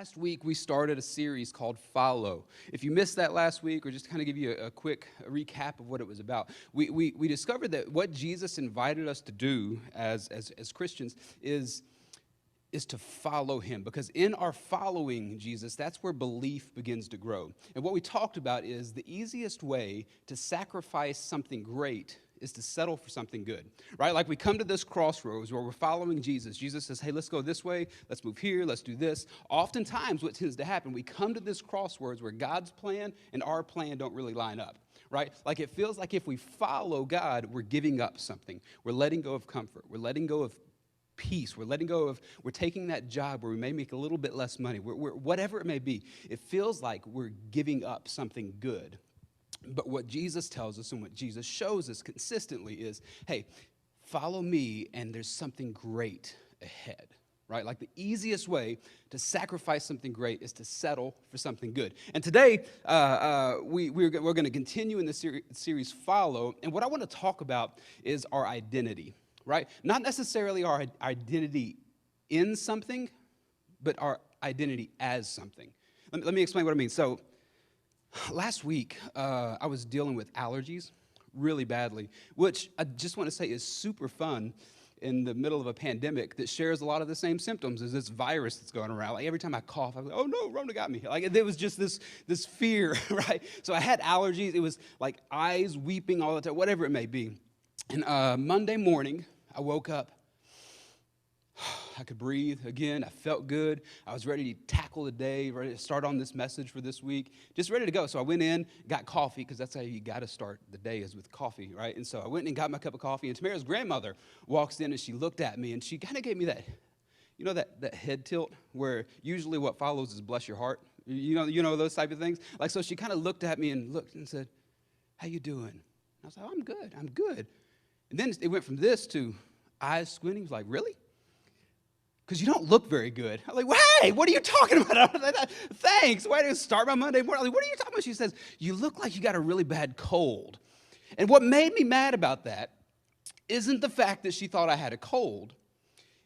Last week, we started a series called Follow. If you missed that last week, or just kind of give you a quick recap of what it was about, we discovered that what Jesus invited us to do as Christians is to follow him. Because in our following Jesus, that's where belief begins to grow. And what we talked about is the easiest way to sacrifice something great is to settle for something good, right? Like we come to this crossroads where we're following Jesus. Jesus says, hey, let's go this way. Let's move here. Let's do this. Oftentimes what tends to happen, we come to this crossroads where God's plan and our plan don't really line up, right? Like it feels like if we follow God, we're giving up something. We're letting go of comfort. We're letting go of peace. We're taking that job where we may make a little bit less money. We're whatever it may be. It feels like we're giving up something good. But what Jesus tells us and what Jesus shows us consistently is, hey, follow me and there's something great ahead, right? Like the easiest way to sacrifice something great is to settle for something good. And today, we're going to continue in the series Follow. And what I want to talk about is our identity, right? Not necessarily our identity in something, but our identity as something. Let me explain what I mean. So, last week, I was dealing with allergies really badly, which I just want to say is super fun in the middle of a pandemic that shares a lot of the same symptoms as this virus that's going around. Like every time I cough, I'm like, oh no, Rona got me. Like there was just this fear, right? So I had allergies. It was like eyes weeping all the time, whatever it may be. And Monday morning, I woke up. I could breathe again. I felt good. I was ready to tackle the day, ready to start on this message for this week, just ready to go. So I went in, got coffee, because that's how you got to start the day is with coffee, right? And so I went and got my cup of coffee, and Tamara's grandmother walks in, and she looked at me, and she kind of gave me that, you know, that head tilt where usually what follows is bless your heart. You know those type of things? Like, so she kind of looked at me and looked and said, how you doing? And I was like, oh, I'm good. And then it went from this to eyes squinting. He was like, really? Because you don't look very good. I'm like, hey, what are you talking about? Thanks. Why did you start my Monday morning? Like, what are you talking about? She says, you look like you got a really bad cold. And what made me mad about that isn't the fact that she thought I had a cold.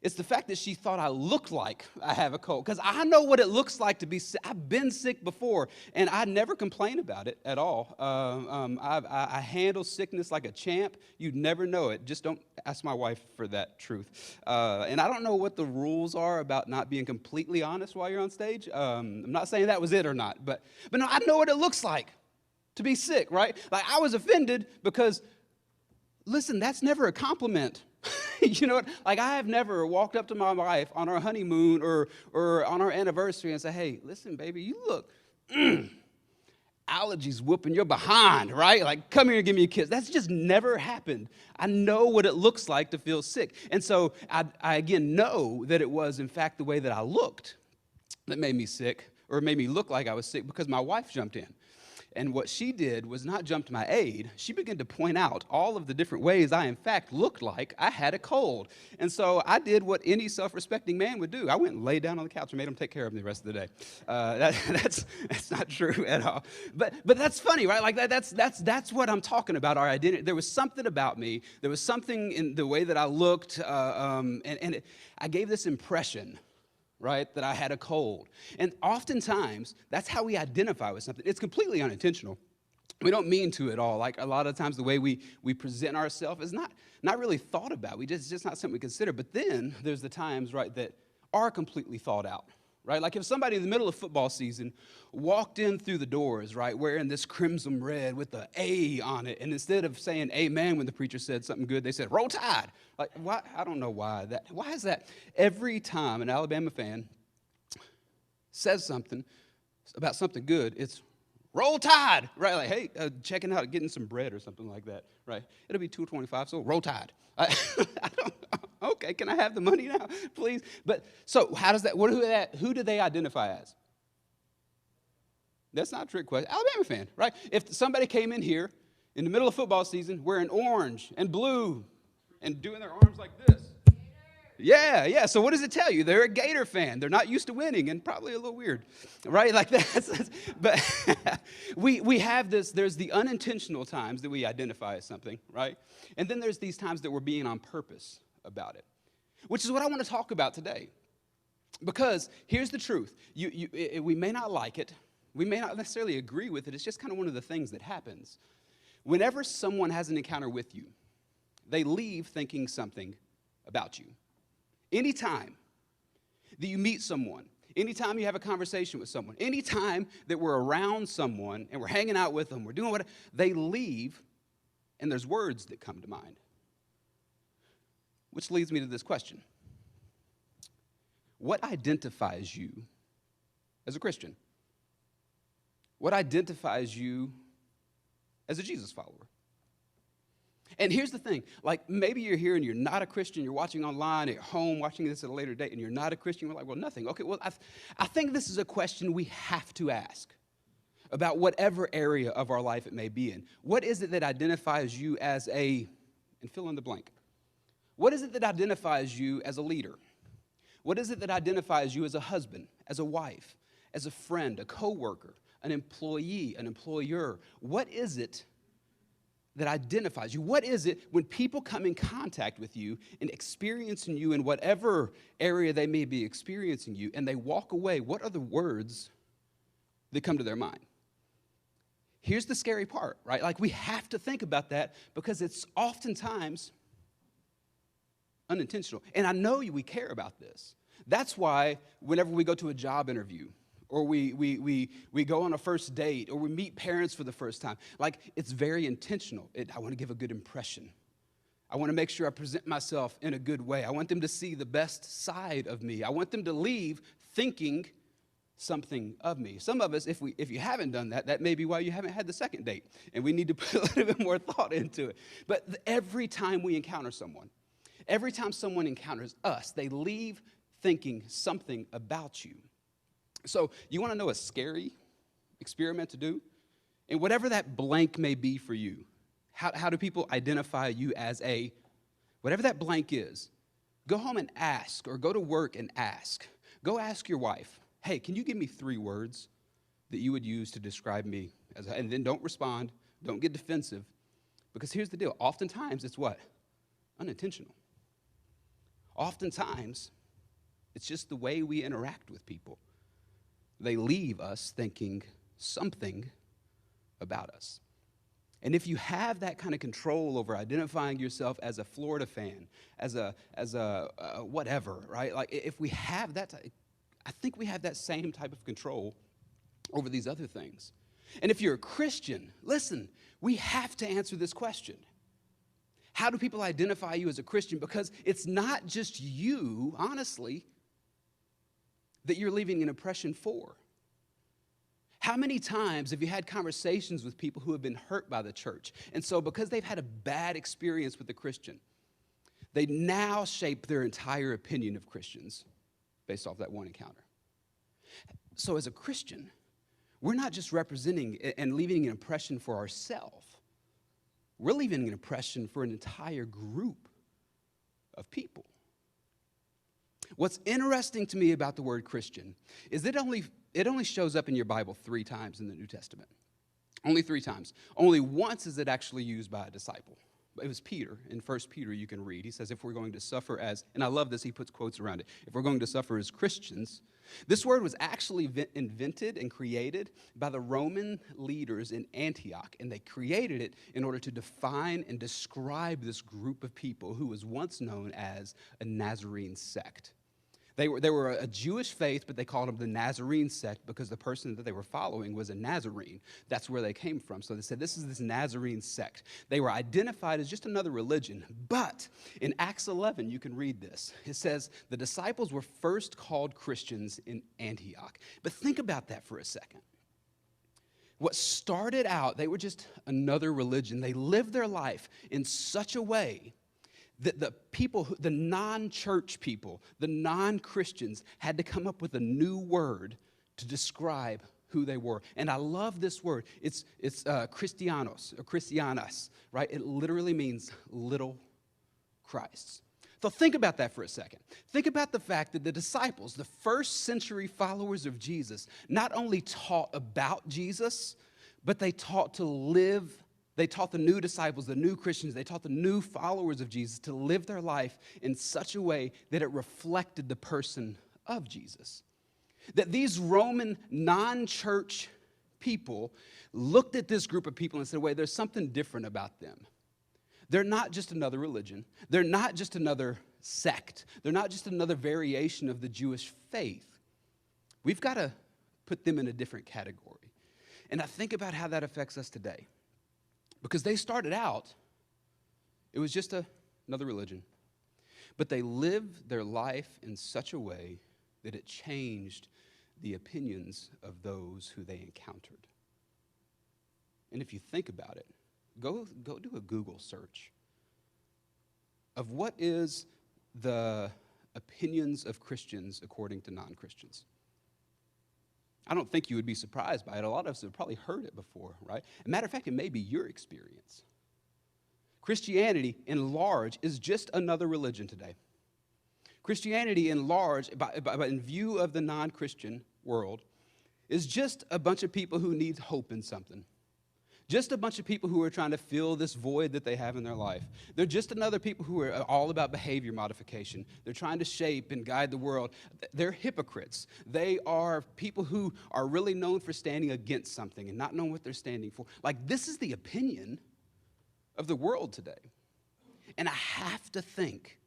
It's the fact that she thought I looked like I have a cold. Because I know what it looks like to be sick. I've been sick before, and I never complain about it at all. I handle sickness like a champ. You'd never know it. Just don't ask my wife for that truth. And I don't know what the rules are about not being completely honest while you're on stage. I'm not saying that was it or not. But no, I know what it looks like to be sick, right? Like, I was offended because, listen, that's never a compliment. You know what? Like, I have never walked up to my wife on our honeymoon or on our anniversary and said, hey, listen, baby, you look, allergies whooping your behind, right? Like, come here and give me a kiss. That's just never happened. I know what it looks like to feel sick. And so I again know that it was, in fact, the way that I looked that made me sick or made me look like I was sick because my wife jumped in. And what she did was not jump to my aid. She began to point out all of the different ways I, in fact, looked like I had a cold. And so I did what any self-respecting man would do. I went and laid down on the couch and made him take care of me the rest of the day. That's not true at all. But that's funny, right? Like that's what I'm talking about, our identity. There was something about me. There was something in the way that I looked, and I gave this impression, right, that I had a cold. And oftentimes, that's how we identify with something. It's completely unintentional. We don't mean to at all. Like, a lot of times, the way we present ourselves is not really thought about. It's just not something we consider. But then, there's the times, right, that are completely thought out, right? Like, if somebody in the middle of football season walked in through the doors, right, wearing this crimson red with the A on it, and instead of saying amen when the preacher said something good, they said, roll Tide. Like, why? I don't know why. Why is that? Every time an Alabama fan says something about something good, it's roll Tide, right? Like, hey, checking out, getting some bread or something like that, right? It'll be $2.25, so roll Tide. I don't. Okay, can I have the money now, please? But so how does that? Who do they identify as? That's not a trick question. Alabama fan, right? If somebody came in here in the middle of football season wearing orange and blue and doing their arms like this. Yeah. So what does it tell you? They're a Gator fan. They're not used to winning and probably a little weird, right? Like that's but we have this, there's the unintentional times that we identify as something, right? And then there's these times that we're being on purpose about it, which is what I want to talk about today. Because here's the truth. We may not like it. We may not necessarily agree with it. It's just kind of one of the things that happens. Whenever someone has an encounter with you, they leave thinking something about you. Anytime that you meet someone, anytime you have a conversation with someone, anytime that we're around someone and we're hanging out with them, we're doing whatever, they leave and there's words that come to mind. Which leads me to this question. What identifies you as a Christian? What identifies you as a Jesus follower? And here's the thing, like maybe you're here and you're not a Christian, you're watching online, at home, watching this at a later date, and you're not a Christian, you're like, well, nothing. Okay, well, I think this is a question we have to ask about whatever area of our life it may be in. What is it that identifies you as and fill in the blank. What is it that identifies you as a leader? What is it that identifies you as a husband, as a wife, as a friend, a coworker, an employee, an employer? What is it that identifies you? What is it when people come in contact with you and experiencing you in whatever area they may be experiencing you, and they walk away, what are the words that come to their mind? Here's the scary part, right? Like we have to think about that because it's oftentimes unintentional. And I know we care about this. That's why whenever we go to a job interview, or we go on a first date, or we meet parents for the first time, like it's very intentional. I want to give a good impression. I want to make sure I present myself in a good way. I want them to see the best side of me. I want them to leave thinking something of me. Some of us, if you haven't done that, that may be why you haven't had the second date, and we need to put a little bit more thought into it. But every time we encounter someone, every time someone encounters us, they leave thinking something about you. So you want to know a scary experiment to do? And whatever that blank may be for you, how do people identify you as whatever that blank is, go home and ask, or go to work and ask. Go ask your wife, hey, can you give me 3 words that you would use to describe me? And then don't respond, don't get defensive, because here's the deal. Oftentimes it's what? Unintentional. Oftentimes, it's just the way we interact with people. They leave us thinking something about us. And if you have that kind of control over identifying yourself as a Florida fan, as a whatever, right? Like if we have that, I think we have that same type of control over these other things. And if you're a Christian, listen, we have to answer this question. How do people identify you as a Christian? Because it's not just you, honestly, that you're leaving an impression for. How many times have you had conversations with people who have been hurt by the church? And so because they've had a bad experience with a Christian, they now shape their entire opinion of Christians based off that one encounter. So as a Christian, we're not just representing and leaving an impression for ourselves. We're leaving an impression for an entire group of people. What's interesting to me about the word Christian is that it only shows up in your Bible 3 times in the New Testament. Only 3 times. Only once is it actually used by a disciple. It was Peter. In 1 Peter you can read. He says if we're going to suffer as, and I love this, he puts quotes around it, if we're going to suffer as Christians. This word was actually invented and created by the Roman leaders in Antioch, and they created it in order to define and describe this group of people who was once known as a Nazarene sect. They were a Jewish faith, but they called them the Nazarene sect because the person that they were following was a Nazarene. That's where they came from. So they said, this is this Nazarene sect. They were identified as just another religion. But in Acts 11, you can read this. It says, the disciples were first called Christians in Antioch. But think about that for a second. What started out, they were just another religion. They lived their life in such a way that the people, the non-church people, the non-Christians had to come up with a new word to describe who they were. And I love this word. It's Christianos, or Christianas, right? It literally means little Christs. So think about that for a second. Think about the fact that the disciples, the first century followers of Jesus, not only taught about Jesus, but they taught to live. They taught the new disciples, the new Christians, they taught the new followers of Jesus to live their life in such a way that it reflected the person of Jesus. That these Roman non-church people looked at this group of people and said, wait, there's something different about them. They're not just another religion. They're not just another sect. They're not just another variation of the Jewish faith. We've got to put them in a different category. And I think about how that affects us today. Because they started out, it was just another religion. But they lived their life in such a way that it changed the opinions of those who they encountered. And if you think about it, go do a Google search of what is the opinions of Christians according to non-Christians. I don't think you would be surprised by it. A lot of us have probably heard it before, right? As a matter of fact, it may be your experience. Christianity, in large, is just another religion today. Christianity, in large, in view of the non-Christian world, is just a bunch of people who need hope in something. Just a bunch of people who are trying to fill this void that they have in their life. They're just another people who are all about behavior modification. They're trying to shape and guide the world. They're hypocrites. They are people who are really known for standing against something and not knowing what they're standing for. Like, this is the opinion of the world today. And I have to think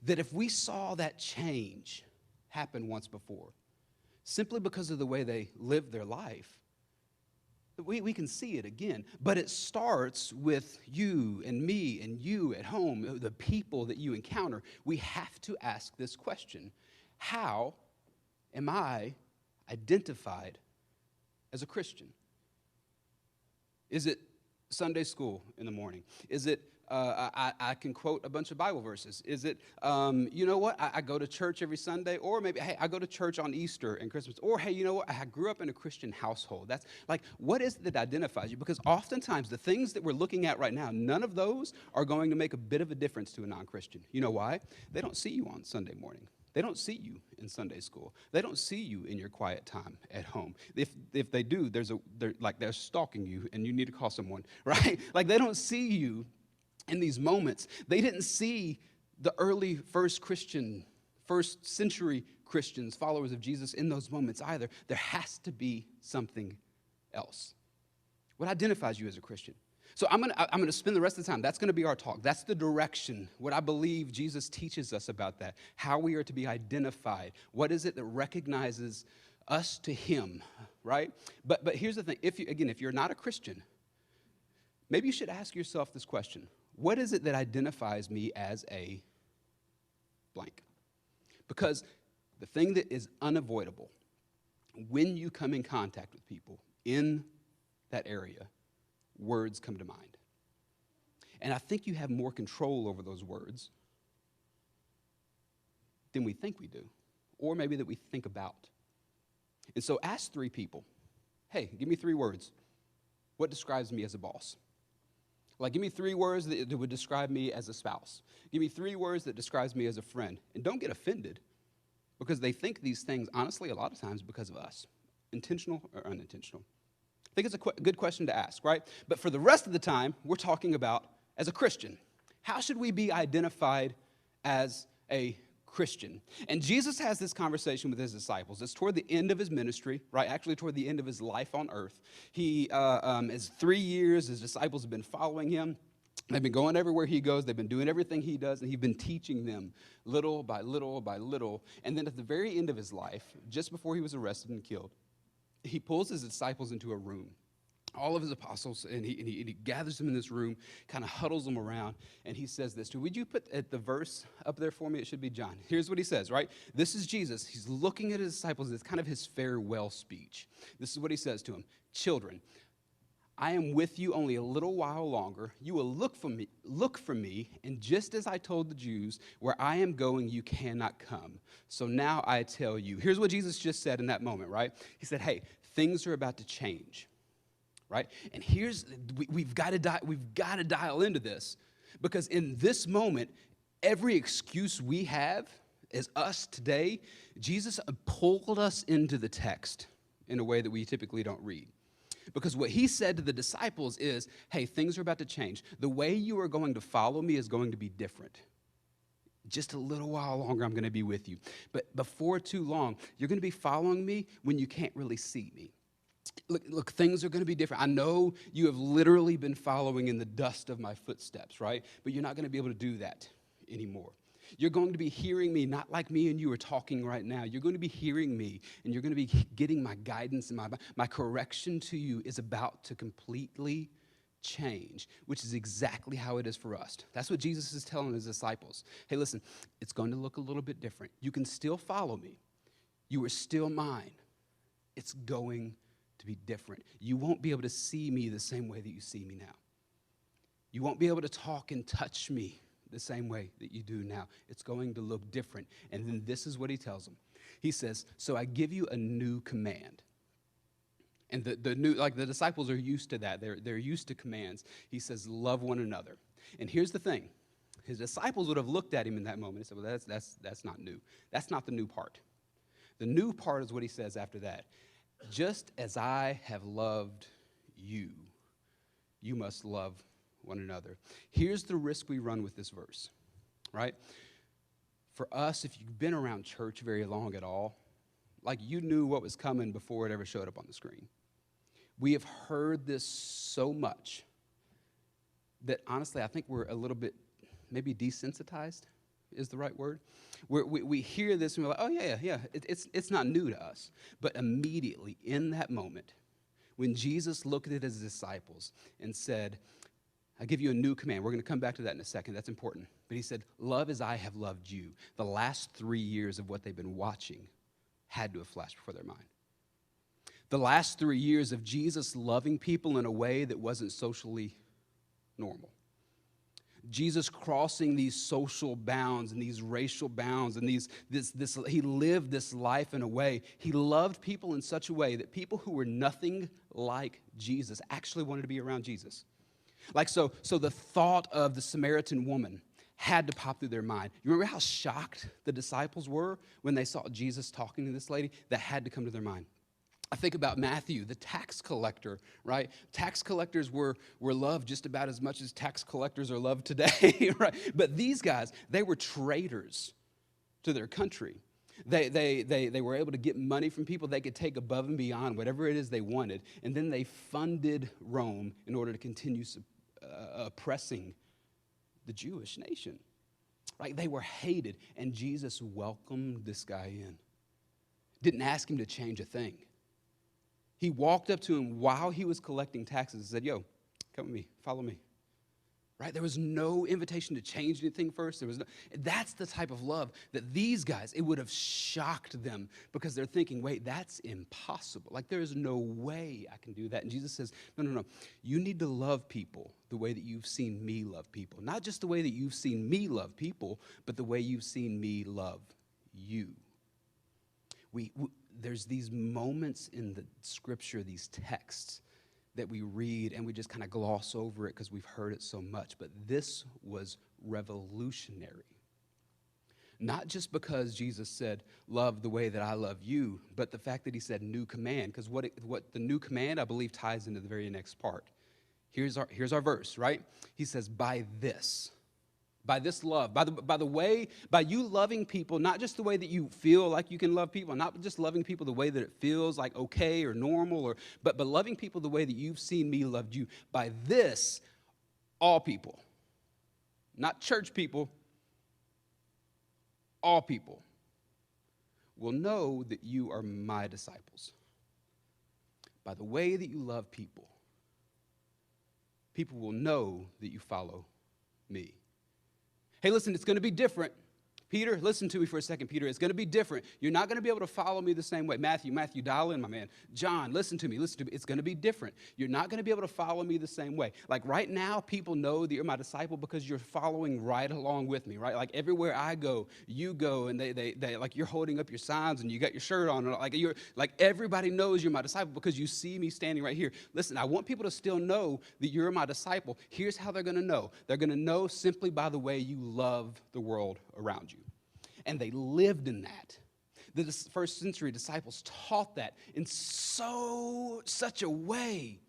that if we saw that change happen once before, simply because of the way they lived their life, we can see it again. But it starts with you and me and you at home, the people that you encounter. We have to ask this question: how am I identified as a Christian? Is it Sunday school in the morning? Is it I can quote a bunch of Bible verses? Is it, you know what, I go to church every Sunday? Or maybe, hey, I go to church on Easter and Christmas. Or, hey, you know what, I grew up in a Christian household. That's like, what is it that identifies you? Because oftentimes the things that we're looking at right now, none of those are going to make a bit of a difference to a non-Christian. You know why? They don't see you on Sunday morning. They don't see you in Sunday school. They don't see you in your quiet time at home. If they do, they're stalking you and you need to call someone, right? Like, they don't see you in these moments. They didn't see the early first century Christians, followers of Jesus, in those moments either. There has to be something else. What identifies you as a Christian? So I'm gonna spend the rest of the time. That's gonna be our talk. That's the direction. What I believe Jesus teaches us about that. How we are to be identified. What is it that recognizes us to Him, right? But here's the thing. If you're not a Christian, maybe you should ask yourself this question: what is it that identifies me as a blank? Because the thing that is unavoidable when you come in contact with people in that area, words come to mind. And I think you have more control over those words than we think we do, or maybe that we think about. And so ask 3 people, hey, give me 3 words. What describes me as a boss? Like, give me 3 words that would describe me as a spouse. Give me 3 words that describes me as a friend. And don't get offended, because they think these things, honestly, a lot of times because of us, intentional or unintentional. I think it's a good question to ask, right? But for the rest of the time, we're talking about as a Christian. How should we be identified as a Christian? And Jesus has this conversation with his disciples. It's toward the end of his ministry, right? Actually, toward the end of his life on earth. He is 3 years. His disciples have been following him. They've been going everywhere he goes. They've been doing everything he does, and he's been teaching them little by little by little. And then at the very end of his life, just before he was arrested and killed, he pulls his disciples into a room, all of his apostles, and he gathers them in this room, kind of huddles them around, and he says this. Would you put the verse up there for me? It should be John. Here's what he says, right? This is Jesus. He's looking at his disciples. It's kind of his farewell speech. This is what he says to them. Children, I am with you only a little while longer. You will look for me, and just as I told the Jews, where I am going, you cannot come. So now I tell you. Here's what Jesus just said in that moment, right? He said, hey, things are about to change, right? And we've got to dial into this, because in this moment, every excuse we have as us today, Jesus pulled us into the text in a way that we typically don't read. Because what he said to the disciples is, hey, things are about to change. The way you are going to follow me is going to be different. Just a little while longer, I'm going to be with you. But before too long, you're going to be following me when you can't really see me. Look, things are going to be different. I know you have literally been following in the dust of my footsteps, right? But you're not going to be able to do that anymore. You're going to be hearing me, not like me and you are talking right now. You're going to be hearing me, and you're going to be getting my guidance, and my correction to you is about to completely change, which is exactly how it is for us. That's what Jesus is telling his disciples. Hey, listen, it's going to look a little bit different. You can still follow me. You are still mine. It's going to be different. You won't be able to see me the same way that you see me now. You won't be able to talk and touch me the same way that you do now. It's going to look different. And then this is what he tells them. He says, so I give you a new command. And the new, like the disciples are used to that. They're used to commands. He says, love one another. And here's the thing. His disciples would have looked at him in that moment and said, well, that's not new. That's not the new part. The new part is what he says after that. Just as I have loved you, you must love one another. Here's the risk we run with this verse, right? For us, if you've been around church very long at all, like you knew what was coming before it ever showed up on the screen. We have heard this so much that honestly, I think we're a little bit maybe desensitized is the right word. We hear this and we're like, oh yeah, it's not new to us. But immediately in that moment, when Jesus looked at his disciples and said, I give you a new command. We're going to come back to that in a second. That's important. But he said, love as I have loved you. The last 3 years of what they've been watching had to have flashed before their mind. The last 3 years of Jesus loving people in a way that wasn't socially normal. Jesus crossing these social bounds and these racial bounds and he lived this life in a way. He loved people in such a way that people who were nothing like Jesus actually wanted to be around Jesus. Like so the thought of the Samaritan woman had to pop through their mind. You remember how shocked the disciples were when they saw Jesus talking to this lady? That had to come to their mind. I think about Matthew, the tax collector, right? Tax collectors were loved just about as much as tax collectors are loved today, right? But these guys, they were traitors to their country. They were able to get money from people. They could take above and beyond whatever it is they wanted. And then they funded Rome in order to continue oppressing the Jewish nation. Right? They were hated. And Jesus welcomed this guy in. Didn't ask him to change a thing. He walked up to him while he was collecting taxes and said, yo, come with me, follow me. Right? There was no invitation to change anything first. That's the type of love that these guys, it would have shocked them because they're thinking, wait, that's impossible. Like there is no way I can do that. And Jesus says, no. You need to love people the way that you've seen me love people. Not just the way that you've seen me love people, but the way you've seen me love you. There's these moments in the scripture, these texts that we read and we just kind of gloss over it because we've heard it so much. But this was revolutionary. Not just because Jesus said, love the way that I love you, but the fact that he said new command. Because what the new command, I believe, ties into the very next part. Here's our verse, right? He says, by this love, by you loving people, not just the way that you feel like you can love people, not just loving people the way that it feels like okay or normal, but loving people the way that you've seen me loved you. By this, all people, not church people, all people will know that you are my disciples. By the way that you love people, people will know that you follow me. Hey, listen, it's going to be different. Peter, listen to me for a second, Peter. It's going to be different. You're not going to be able to follow me the same way. Matthew, dial in, my man. John, listen to me. It's going to be different. You're not going to be able to follow me the same way. Like right now, people know that you're my disciple because you're following right along with me, right? Like everywhere I go, you go, and they like you're holding up your signs and you got your shirt on. Like everybody knows you're my disciple because you see me standing right here. Listen, I want people to still know that you're my disciple. Here's how they're going to know. They're going to know simply by the way you love the world around you. And they lived in that. The first century disciples taught that in such a way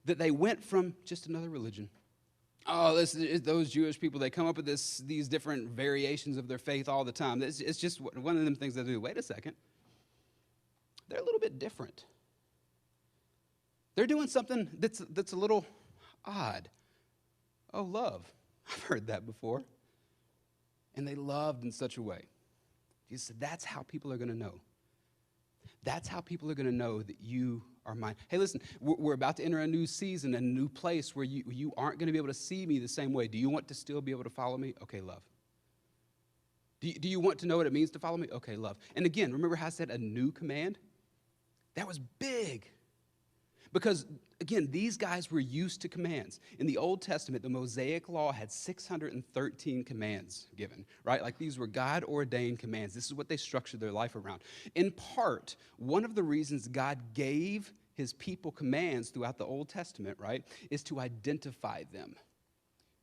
that they went from just another religion. Oh, those Jewish people, they come up with these different variations of their faith all the time. It's just one of them things they do. Wait a second. They're a little bit different. They're doing something that's a little odd. Oh, love. I've heard that before. And they loved in such a way. Jesus said, that's how people are going to know. That's how people are going to know that you are mine. Hey, listen, we're about to enter a new season, a new place where you aren't going to be able to see me the same way. Do you want to still be able to follow me? Okay, love. Do you want to know what it means to follow me? Okay, love. And again, remember how I said a new command? That was big. Because, again, these guys were used to commands. In the Old Testament, the Mosaic Law had 613 commands given, right? Like these were God-ordained commands. This is what they structured their life around. In part, one of the reasons God gave his people commands throughout the Old Testament, right, is to identify them.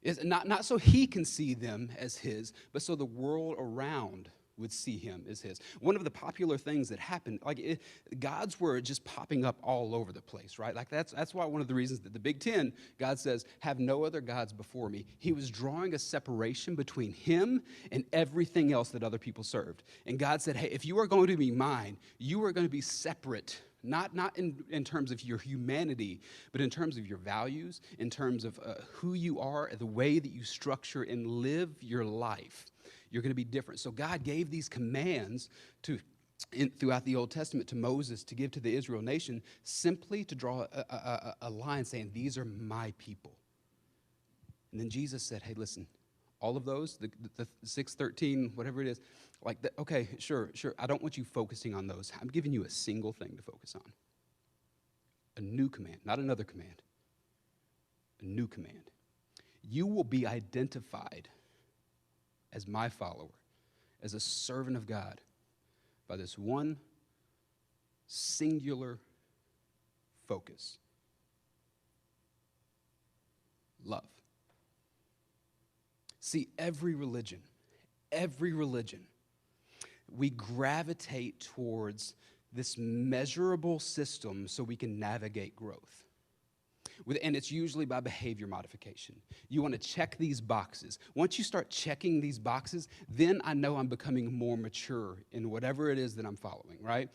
It's not so he can see them as his, but so the world around would see him as his. One of the popular things that happened, God's word just popping up all over the place, right? Like that's why one of the reasons that the Big Ten, God says, have no other gods before me. He was drawing a separation between him and everything else that other people served. And God said, hey, if you are going to be mine, you are going to be separate. Not in terms of your humanity, but in terms of your values, in terms of who you are, the way that you structure and live your life. You're going to be different. So God gave these commands throughout the Old Testament to Moses to give to the Israel nation simply to draw a line saying, these are my people. And then Jesus said, hey, listen, all of those, the 613, whatever it is, okay, sure. I don't want you focusing on those. I'm giving you a single thing to focus on. A new command, not another command. A new command. You will be identified as my follower, as a servant of God, by this one singular focus. Love. See, every religion, we gravitate towards this measurable system so we can navigate growth. And it's usually by behavior modification. You want to check these boxes. Once you start checking these boxes, then I know I'm becoming more mature in whatever it is that I'm following, right?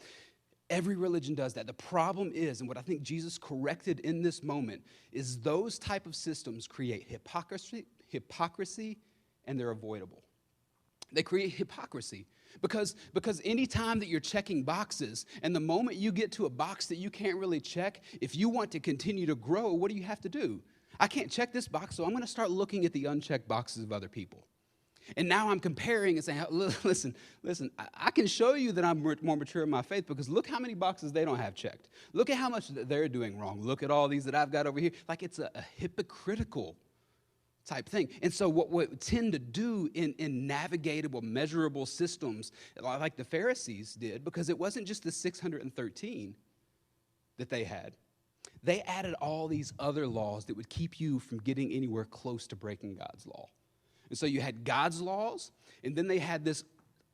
Every religion does that. The problem is, and what I think Jesus corrected in this moment, is those type of systems create hypocrisy, and they're avoidable. They create hypocrisy. Because any time that you're checking boxes, and the moment you get to a box that you can't really check, if you want to continue to grow, what do you have to do? I can't check this box, so I'm going to start looking at the unchecked boxes of other people. And now I'm comparing and saying, listen, I can show you that I'm more mature in my faith because look how many boxes they don't have checked. Look at how much they're doing wrong. Look at all these that I've got over here. Like it's a hypocritical type thing. And so what we tend to do in navigatable, measurable systems, like the Pharisees did, because it wasn't just the 613 that they had. They added all these other laws that would keep you from getting anywhere close to breaking God's law. And so you had God's laws, and then they had this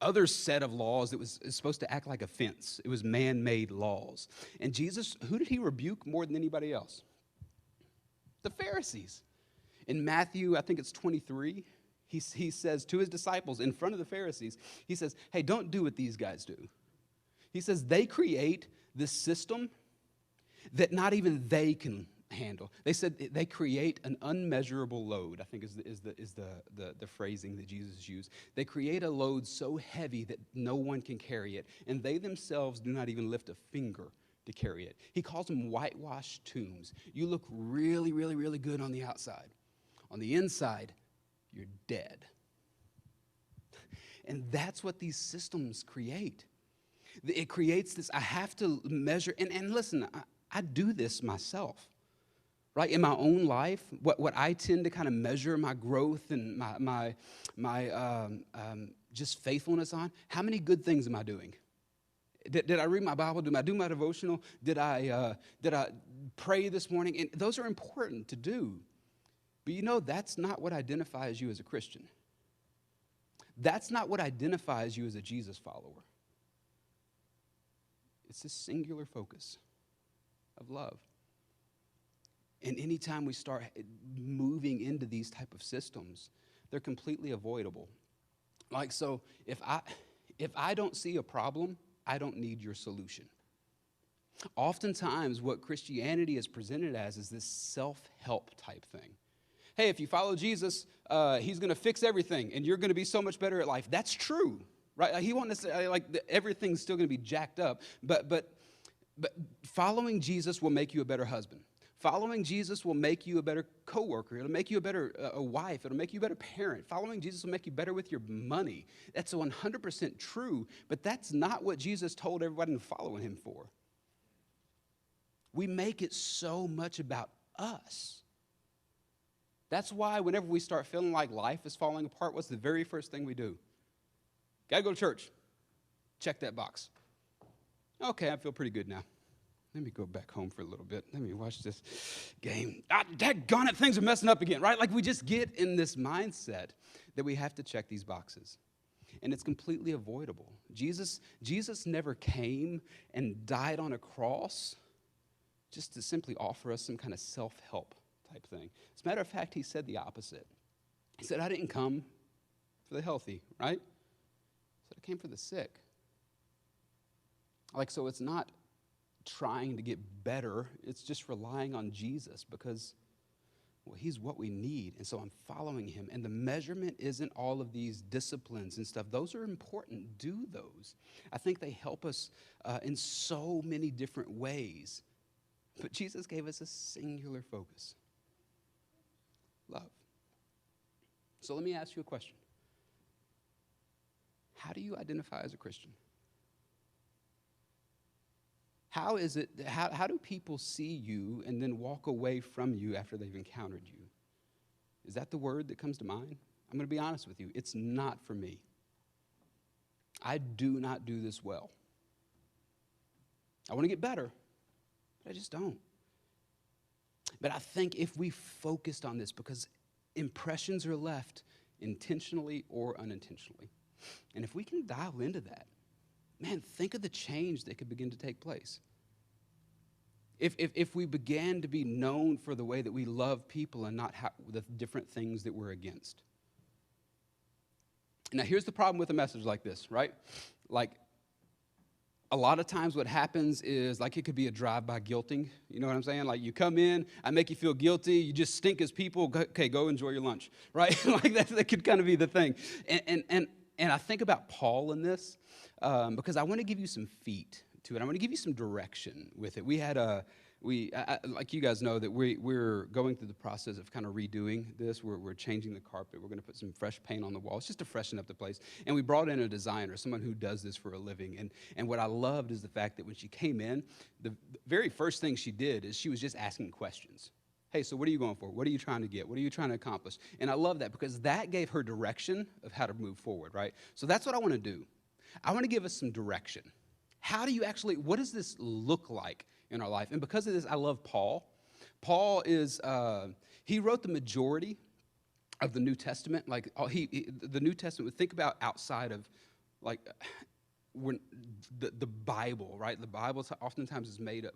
other set of laws that was supposed to act like a fence. It was man-made laws. And Jesus, who did he rebuke more than anybody else? The Pharisees. In Matthew, I think it's 23, he says to his disciples in front of the Pharisees, he says, hey, don't do what these guys do. He says they create this system that not even they can handle. They said they create an unmeasurable load, I think is the phrasing that Jesus used. They create a load so heavy that no one can carry it, and they themselves do not even lift a finger to carry it. He calls them whitewashed tombs. You look really, really, really good on the outside. On the inside, you're dead. And that's what these systems create. It creates this, I have to measure, and listen, I do this myself, right? In my own life, what I tend to kind of measure my growth and my just faithfulness on, how many good things am I doing? Did I read my Bible? Did I do my devotional? Did I pray this morning? And those are important to do. But you know, that's not what identifies you as a Christian. That's not what identifies you as a Jesus follower. It's this singular focus of love. And anytime we start moving into these type of systems, they're completely avoidable. Like, so if I don't see a problem, I don't need your solution. Oftentimes, what Christianity is presented as is this self-help type thing. Hey, if you follow Jesus, he's going to fix everything, and you're going to be so much better at life. That's true, right? He won't necessarily, everything's still going to be jacked up, but following Jesus will make you a better husband. Following Jesus will make you a better coworker. It'll make you a better a wife. It'll make you a better parent. Following Jesus will make you better with your money. That's 100% true, but that's not what Jesus told everybody to follow him for. We make it so much about us. That's why whenever we start feeling like life is falling apart, what's the very first thing we do? Got to go to church. Check that box. Okay, I feel pretty good now. Let me go back home for a little bit. Let me watch this game. Daggone it, things are messing up again, right? Like we just get in this mindset that we have to check these boxes. And it's completely avoidable. Jesus never came and died on a cross just to simply offer us some kind of self-help type thing. As a matter of fact, he said the opposite. He said, I didn't come for the healthy, right? He said, I came for the sick. Like, so it's not trying to get better. It's just relying on Jesus because, well, he's what we need. And so I'm following him. And the measurement isn't all of these disciplines and stuff. Those are important. Do those. I think they help us in so many different ways. But Jesus gave us a singular focus. Love. So let me ask you a question. How do you identify as a Christian? How do people see you and then walk away from you after they've encountered you? Is that the word that comes to mind? I'm going to be honest with you. It's not for me. I do not do this well. I want to get better, but I just don't. But I think if we focused on this, because impressions are left intentionally or unintentionally, and if we can dial into that, man, think of the change that could begin to take place. If we began to be known for the way that we love people and not the different things that we're against. Now, here's the problem with a message like this, right? Like, a lot of times what happens is, like, it could be a drive-by guilting. You know what I'm saying? Like, you come in, I make you feel guilty, you just stink as people, okay, go enjoy your lunch, right? Like, that could kind of be the thing. And I think about Paul in this because I want to give you some feet to it. I want to give you some direction with it. We had like you guys know that we're going through the process of kind of redoing this. We're changing the carpet. We're going to put some fresh paint on the walls just to freshen up the place. And we brought in a designer, someone who does this for a living. And what I loved is the fact that when she came in, the very first thing she did is she was just asking questions. Hey, so what are you going for? What are you trying to get? What are you trying to accomplish? And I love that because that gave her direction of how to move forward, right? So that's what I want to do. I want to give us some direction. What does this look like in our life? And because of this, I love Paul. Paul is, he wrote the majority of the New Testament. Like, the New Testament, think about outside of, like, when the Bible, right? The Bible oftentimes is made up,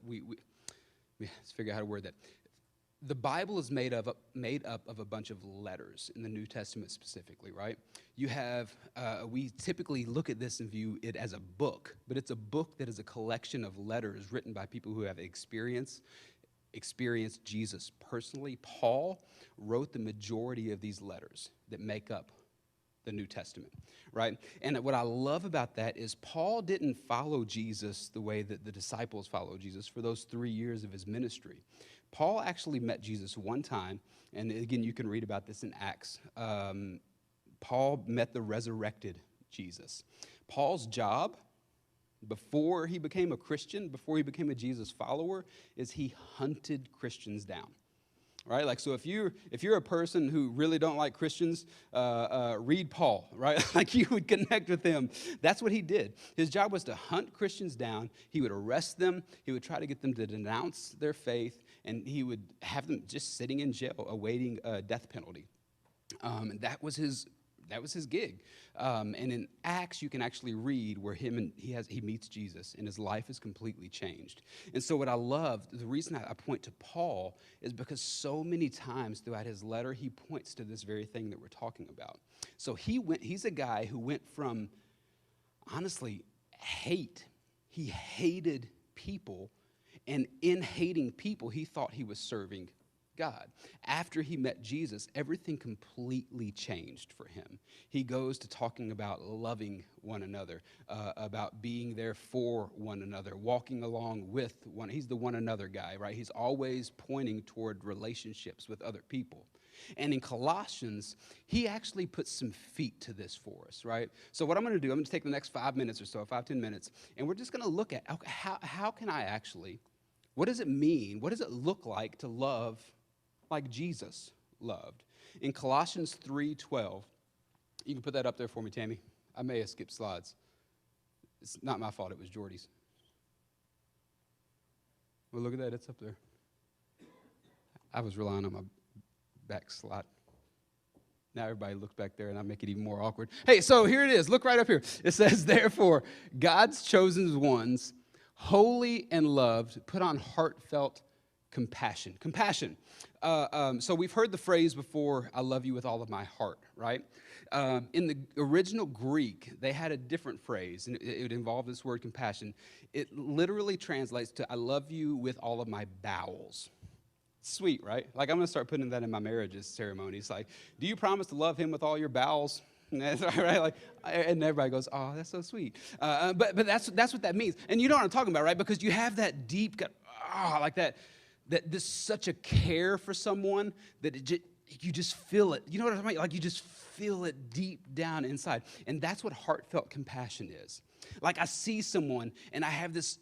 let's figure out how to word that. The Bible is made up of a bunch of letters in the New Testament specifically, right? You have, we typically look at this and view it as a book, but it's a book that is a collection of letters written by people who have experienced Jesus personally. Paul wrote the majority of these letters that make up the New Testament, right? And what I love about that is Paul didn't follow Jesus the way that the disciples followed Jesus for those 3 years of his ministry. Paul actually met Jesus one time, and again, you can read about this in Acts. Paul met the resurrected Jesus. Paul's job, before he became a Christian, before he became a Jesus follower, is he hunted Christians down. Right? Like, so if you're a person who really don't like Christians, read Paul, right? Like, you would connect with him. That's what he did. His job was to hunt Christians down. He would arrest them. He would try to get them to denounce their faith, and he would have them just sitting in jail awaiting a death penalty. And that was his that was his gig. And in Acts, you can actually read where he meets Jesus, and his life is completely changed. And so what I love, the reason I point to Paul is because so many times throughout his letter, he points to this very thing that we're talking about. So he's a guy who went from, honestly, hate. He hated people, and in hating people, he thought he was serving God. After he met Jesus, everything completely changed for him. He goes to talking about loving one another, about being there for one another, walking along with one. He's the one another guy, right? He's always pointing toward relationships with other people. And in Colossians, he actually puts some feet to this for us, right? So what I'm going to do, I'm going to take the next 5 minutes or so, 5-10 minutes, and we're just going to look at how can I actually, what does it mean? What does it look like to love like Jesus loved? In Colossians 3:12, you can put that up there for me, Tammy. I may have skipped slides. It's not my fault, it was Jordy's. Well, look at that, it's up there. I was relying on my back slot. Now everybody looks back there and I make it even more awkward. Hey, so here it is. Look right up here. It says, therefore, God's chosen ones, holy and loved, put on heartfelt compassion. Compassion. So we've heard the phrase before, I love you with all of my heart, right? In the original Greek, they had a different phrase, and it involved this word compassion. It literally translates to, I love you with all of my bowels. Sweet, right? Like, I'm going to start putting that in my marriages ceremony. It's like, do you promise to love him with all your bowels? That's right, like, and everybody goes, oh, that's so sweet. But that's what that means. And you know what I'm talking about, right? Because you have that deep, like that there's such a care for someone that you just feel it. You know what I mean? Like, you just feel it deep down inside. And that's what heartfelt compassion is. Like, I see someone, and I have this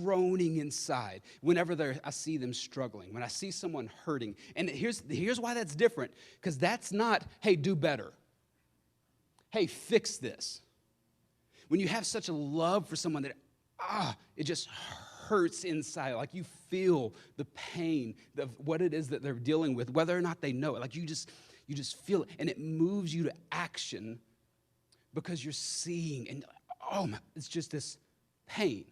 groaning inside whenever I see them struggling, when I see someone hurting. And here's why that's different, because that's not, hey, do better. Hey, fix this. When you have such a love for someone that, it just hurts inside, like you feel the pain of what it is that they're dealing with, whether or not they know it. Like you just feel it, and it moves you to action because you're seeing, and it's just this pain.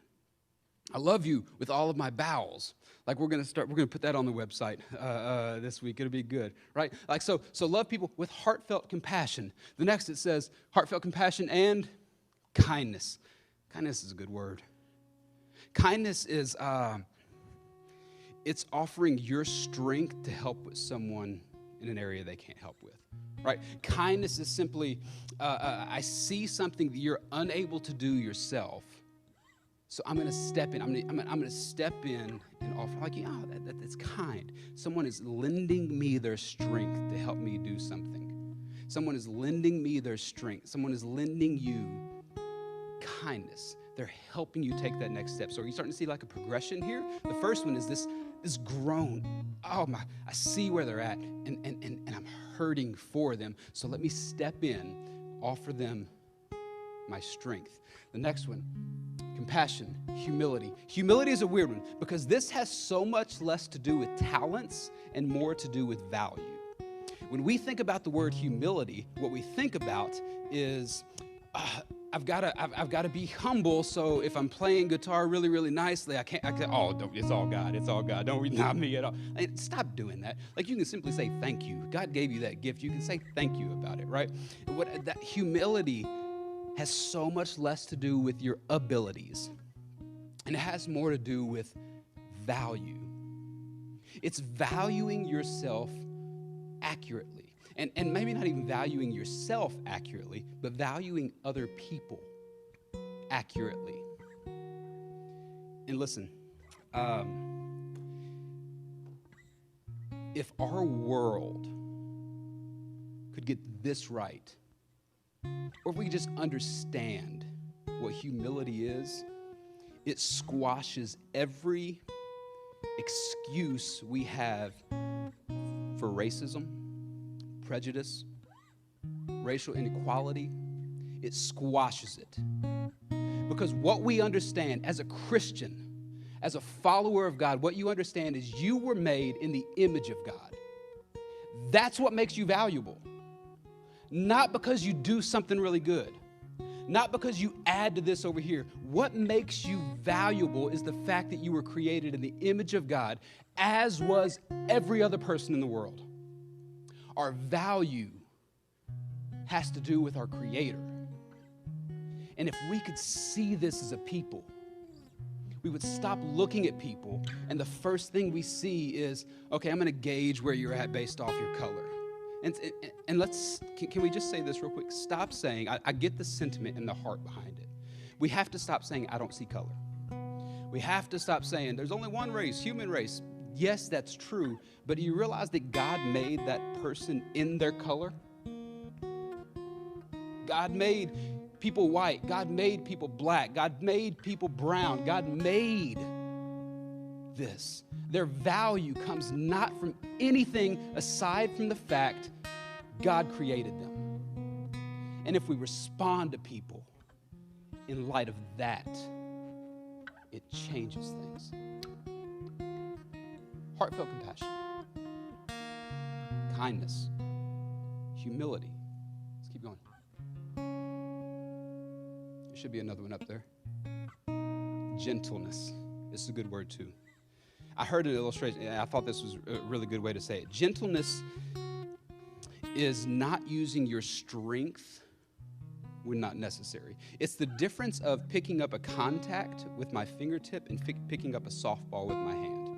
I love you with all of my bowels. Like we're going to put that on the website this week. It'll be good, right? Like so love people with heartfelt compassion. The next it says heartfelt compassion and kindness. Kindness is a good word. Kindness is it's offering your strength to help with someone in an area they can't help with, right? Kindness is simply I see something that you're unable to do yourself. So I'm going to step in. I'm going to step in and offer, like, that's kind. Someone is lending me their strength to help me do something. Someone is lending me their strength. Someone is lending you kindness. They're helping you take that next step. So are you starting to see like a progression here? The first one is this groan. Oh my! I see where they're at, and I'm hurting for them. So let me step in, offer them my strength. The next one. Compassion, humility. Humility is a weird one because this has so much less to do with talents and more to do with value. When we think about the word humility, what we think about is I've got to be humble. So if I'm playing guitar really, really nicely, I can't. It's all God. It's all God. Don't not me at all. Stop doing that. Like you can simply say thank you. God gave you that gift. You can say thank you about it, right? That humility has so much less to do with your abilities, and it has more to do with value. It's valuing yourself accurately, and maybe not even valuing yourself accurately, but valuing other people accurately. And listen, if our world could get this right, or if we just understand what humility is, it squashes every excuse we have for racism, prejudice, racial inequality. It squashes it. Because what we understand as a Christian, as a follower of God, what you understand is you were made in the image of God. That's what makes you valuable. Not because you do something really good. Not because you add to this over here. What makes you valuable is the fact that you were created in the image of God, as was every other person in the world. Our value has to do with our Creator. And if we could see this as a people, we would stop looking at people, and the first thing we see is, okay, I'm going to gauge where you're at based off your color. And can we just say this real quick? Stop saying, I get the sentiment and the heart behind it. We have to stop saying, I don't see color. We have to stop saying, there's only one race, human race. Yes, that's true, but do you realize that God made that person in their color? God made people white. God made people black. God made people brown. God made this. Their value comes not from anything aside from the fact God created them. And if we respond to people in light of that, it changes things. Heartfelt compassion, kindness, humility. Let's keep going. There should be another one up there. Gentleness. This is a good word too. I heard an illustration, and I thought this was a really good way to say it. Gentleness is not using your strength when not necessary. It's the difference of picking up a contact with my fingertip and picking up a softball with my hand,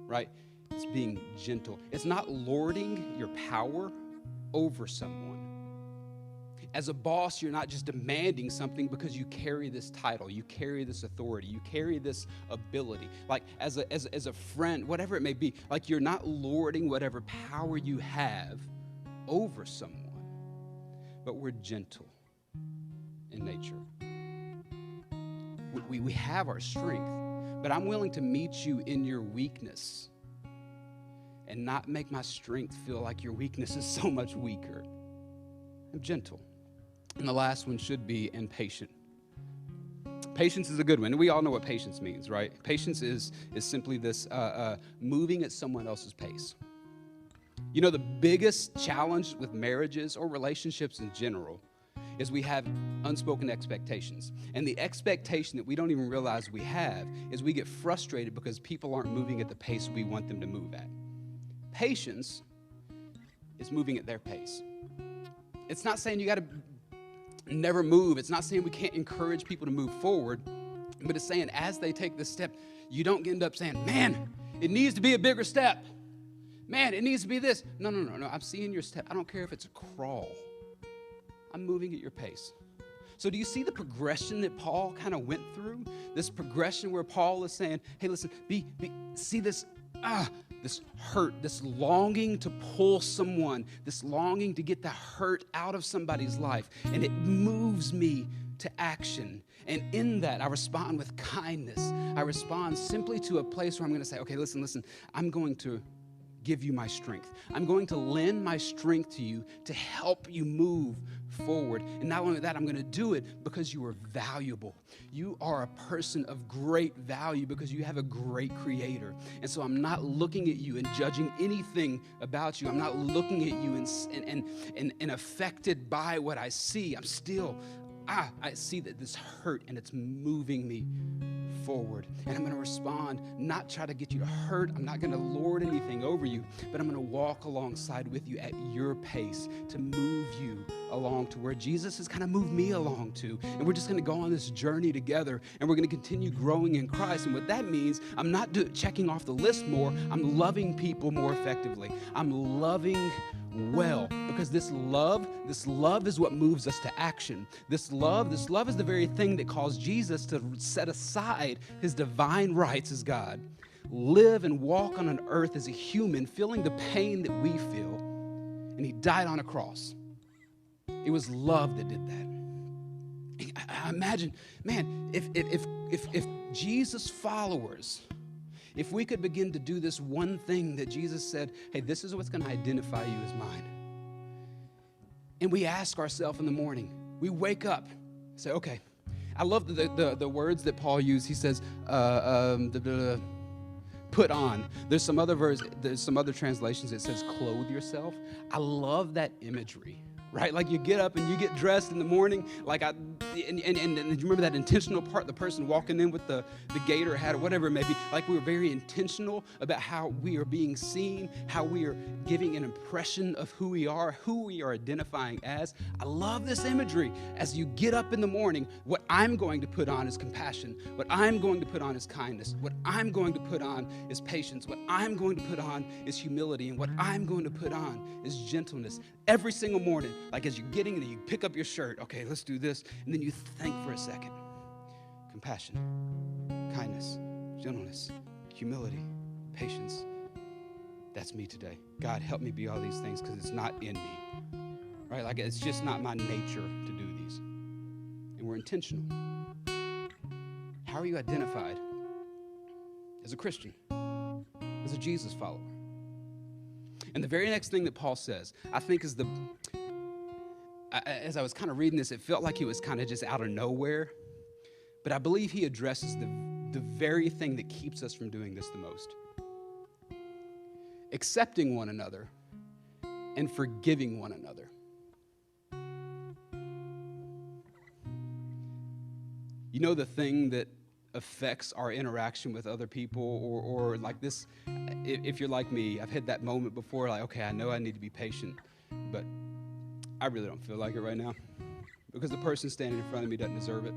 right? It's being gentle. It's not lording your power over someone. As a boss, you're not just demanding something because you carry this title, you carry this authority, you carry this ability. Like as a friend, whatever it may be, like you're not lording whatever power you have over someone, but we're gentle in nature. We have our strength, but I'm willing to meet you in your weakness and not make my strength feel like your weakness is so much weaker. I'm gentle. And the last one should be impatient. Patience is a good one. We all know what patience means, right? Patience is simply this moving at someone else's pace. You know, the biggest challenge with marriages or relationships in general is we have unspoken expectations. And the expectation that we don't even realize we have is we get frustrated because people aren't moving at the pace we want them to move at. Patience is moving at their pace. It's not saying you got to never move. It's not saying we can't encourage people to move forward, but it's saying as they take this step, you don't end up saying, man, it needs to be a bigger step. Man, it needs to be this. No. I'm seeing your step. I don't care if it's a crawl. I'm moving at your pace. So do you see the progression that Paul kind of went through? This progression where Paul is saying, hey, listen, see this, this hurt, this longing to pull someone, this longing to get the hurt out of somebody's life. And it moves me to action. And in that, I respond with kindness. I respond simply to a place where I'm going to say, okay, listen, I'm going to give you my strength. I'm going to lend my strength to you to help you move forward. And not only that, I'm going to do it because you are valuable. You are a person of great value because you have a great Creator. And so I'm not looking at you and judging anything about you. I'm not looking at you and affected by what I see. I'm still, I see that this hurt and it's moving me forward. And I'm going to respond, not try to get you to hurt. I'm not going to lord anything over you, but I'm going to walk alongside with you at your pace to move you along to where Jesus has kind of moved me along to. And we're just going to go on this journey together, and we're going to continue growing in Christ. And what that means, I'm not checking off the list more. I'm loving people more effectively. I'm loving well, because this love is what moves us to action. This love is the very thing that caused Jesus to set aside his divine rights as God, live and walk on an earth as a human, feeling the pain that we feel, and he died on a cross. It was love that did that. I imagine, man, if Jesus followers, if we could begin to do this one thing that Jesus said, hey, this is what's going to identify you as mine. And we ask ourselves in the morning, we wake up, say, okay, I love the words that Paul used. He says, put on. There's some other translations that says clothe yourself. I love that imagery, right? Like you get up and you get dressed in the morning, and you remember that intentional part, the person walking in with the gator hat or whatever it may be. Like we were very intentional about how we are being seen, how we are giving an impression of who we are identifying as. I love this imagery. As you get up in the morning, what I'm going to put on is compassion. What I'm going to put on is kindness. What I'm going to put on is patience. What I'm going to put on is humility. And what I'm going to put on is gentleness. Every single morning, like as you're getting in, you pick up your shirt. Okay, let's do this. And then you think for a second. Compassion, kindness, gentleness, humility, patience. That's me today. God, help me be all these things because it's not in me. Right? Like it's just not my nature to do these. And we're intentional. How are you identified? As a Christian, as a Jesus follower. And the very next thing that Paul says, I think is as I was kind of reading this, it felt like he was kind of just out of nowhere. But I believe he addresses the very thing that keeps us from doing this the most. Accepting one another and forgiving one another. You know, the thing that affects our interaction with other people or like this, if you're like me, I've had that moment before, like, okay, I know I need to be patient, but I really don't feel like it right now because the person standing in front of me doesn't deserve it.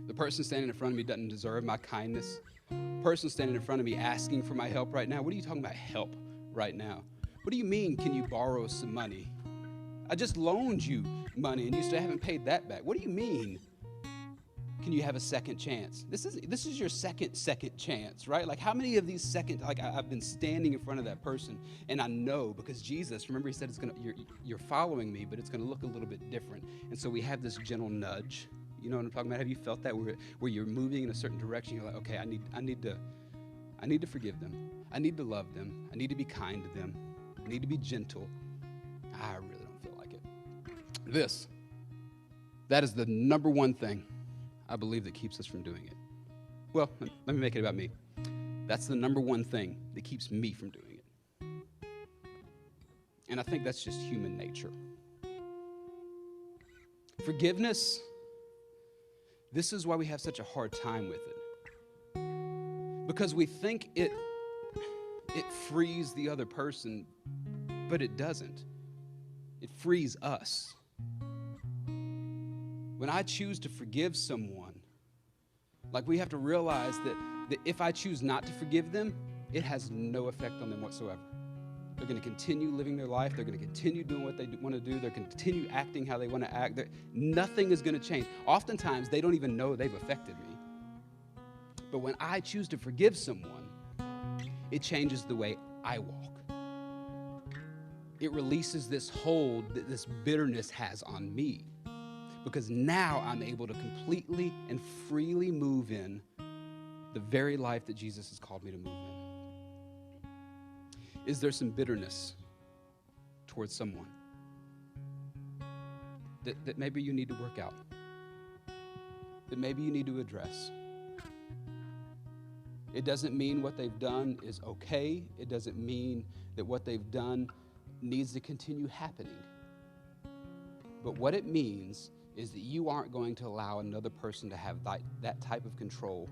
The person standing in front of me doesn't deserve my kindness. The person standing in front of me asking for my help right now. What are you talking about help right now? What do you mean, can you borrow some money? I just loaned you money and you still haven't paid that back. What do you mean? Can you have a second chance? This is your second chance, right? Like how many of these I've been standing in front of that person and I know because Jesus, remember he said you're following me, but it's gonna look a little bit different. And so we have this gentle nudge. You know what I'm talking about? Have you felt that where you're moving in a certain direction? You're like, okay, I need to forgive them. I need to love them. I need to be kind to them. I need to be gentle. I really don't feel like it. That is the number one thing I believe that keeps us from doing it. Well, let me make it about me. That's the number one thing that keeps me from doing it. And I think that's just human nature. Forgiveness, this is why we have such a hard time with it. Because we think it frees the other person, but it doesn't. It frees us. When I choose to forgive someone, like we have to realize that if I choose not to forgive them, it has no effect on them whatsoever. They're going to continue living their life. They're going to continue doing what they want to do. They're going to continue acting how they want to act. Nothing is going to change. Oftentimes, they don't even know they've affected me. But when I choose to forgive someone, it changes the way I walk. It releases this hold that this bitterness has on me. Because now I'm able to completely and freely move in the very life that Jesus has called me to move in. Is there some bitterness towards someone that maybe you need to work out, that maybe you need to address? It doesn't mean what they've done is okay. It doesn't mean that what they've done needs to continue happening. But what it means is that you aren't going to allow another person to have that type of control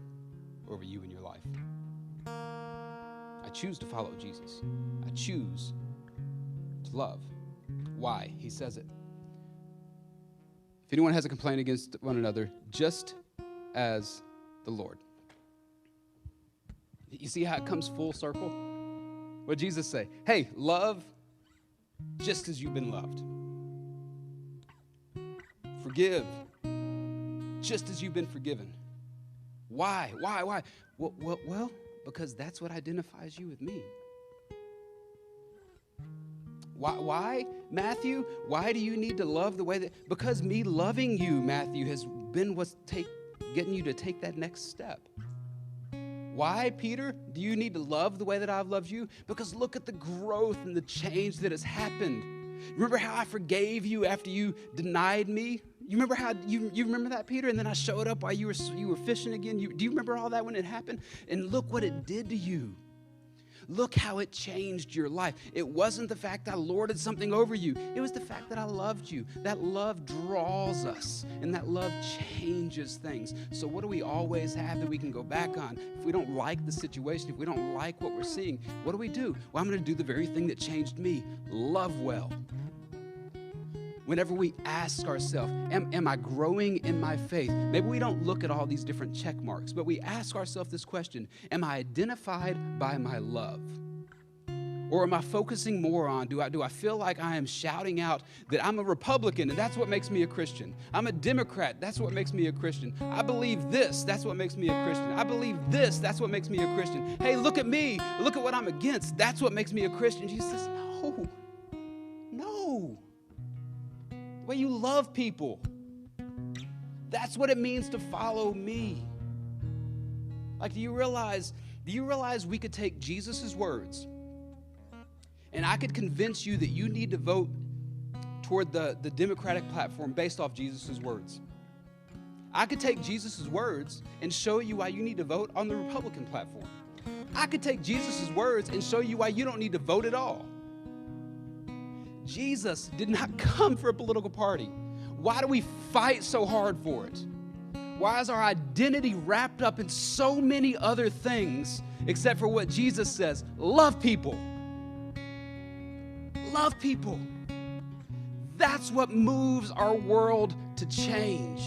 over you in your life. I choose to follow Jesus. I choose to love. Why? He says it. If anyone has a complaint against one another, just as the Lord. You see how it comes full circle? What did Jesus say? Hey, love just as you've been loved. Forgive just as you've been forgiven. Why? Well, because that's what identifies you with me. Why, Matthew? Why do you need to love the way that? Because me loving you, Matthew, has been what's getting you to take that next step. Why, Peter, do you need to love the way that I've loved you? Because look at the growth and the change that has happened. Remember how I forgave you after you denied me? You remember how you remember that, Peter? And then I showed up while you were fishing again. Do you remember all that when it happened? And look what it did to you. Look how it changed your life. It wasn't the fact that I lorded something over you. It was the fact that I loved you. That love draws us, and that love changes things. So what do we always have that we can go back on? If we don't like the situation, if we don't like what we're seeing, what do we do? Well, I'm going to do the very thing that changed me. Love well. Whenever we ask ourselves, am I growing in my faith? Maybe we don't look at all these different check marks, but we ask ourselves this question: am I identified by my love? Or am I focusing more on, do I feel like I am shouting out that I'm a Republican and that's what makes me a Christian? I'm a Democrat, that's what makes me a Christian. I believe this, that's what makes me a Christian. I believe this, that's what makes me a Christian. Hey, look at me, look at what I'm against, that's what makes me a Christian. Jesus says, no. The way you love people, that's what it means to follow me. Like, do you realize we could take Jesus' words, and I could convince you that you need to vote toward the Democratic platform based off Jesus' words. I could take Jesus' words and show you why you need to vote on the Republican platform. I could take Jesus' words and show you why you don't need to vote at all. Jesus did not come for a political party. Why do we fight so hard for it? Why is our identity wrapped up in so many other things except for what Jesus says? Love people. Love people. That's what moves our world to change.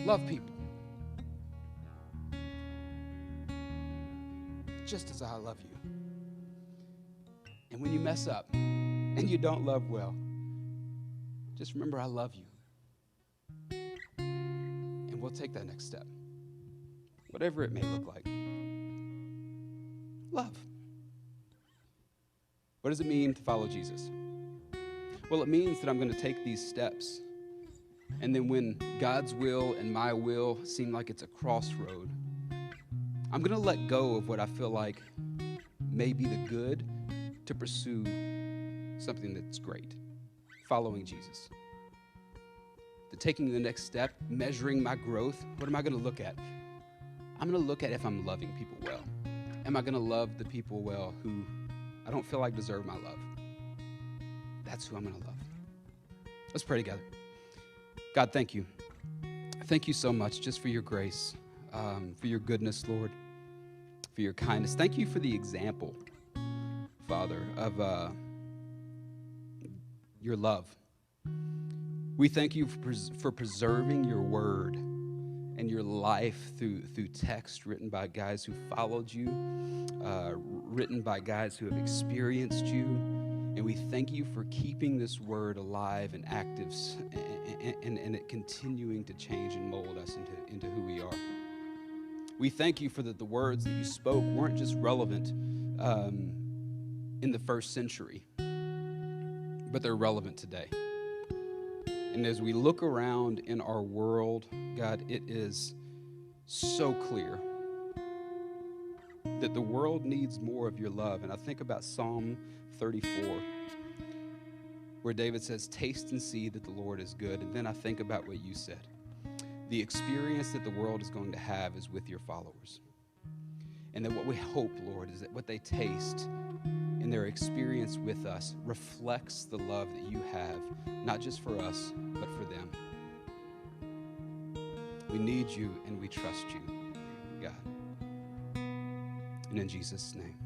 Love people. Just as I love you. And when you mess up and you don't love well, just remember I love you. And we'll take that next step. Whatever it may look like. Love. What does it mean to follow Jesus? Well, it means that I'm going to take these steps, and then when God's will and my will seem like it's a crossroad, I'm going to let go of what I feel like may be the good to pursue something that's great, following Jesus. To taking the next step, measuring my growth, what am I going to look at? I'm going to look at if I'm loving people well. Am I going to love the people well who I don't feel like deserve my love? That's who I'm going to love. Let's pray together. God, thank you. Thank you so much just for your grace, for your goodness, Lord, for your kindness. Thank you for the example, Father, of your love. We thank you for preserving your word and your life through text written by guys who followed you, written by guys who have experienced you. And we thank you for keeping this word alive and active and it continuing to change and mold us into who we are. We thank you for that the words that you spoke weren't just relevant in the first century, but they're relevant today. And as we look around in our world, God, it is so clear that the world needs more of your love. And I think about Psalm 34, where David says, taste and see that the Lord is good. And then I think about what you said. The experience that the world is going to have is with your followers. And that what we hope, Lord, is that what they taste in their experience with us reflects the love that you have, not just for us, but for them. We need you and we trust you, God. And in Jesus' name.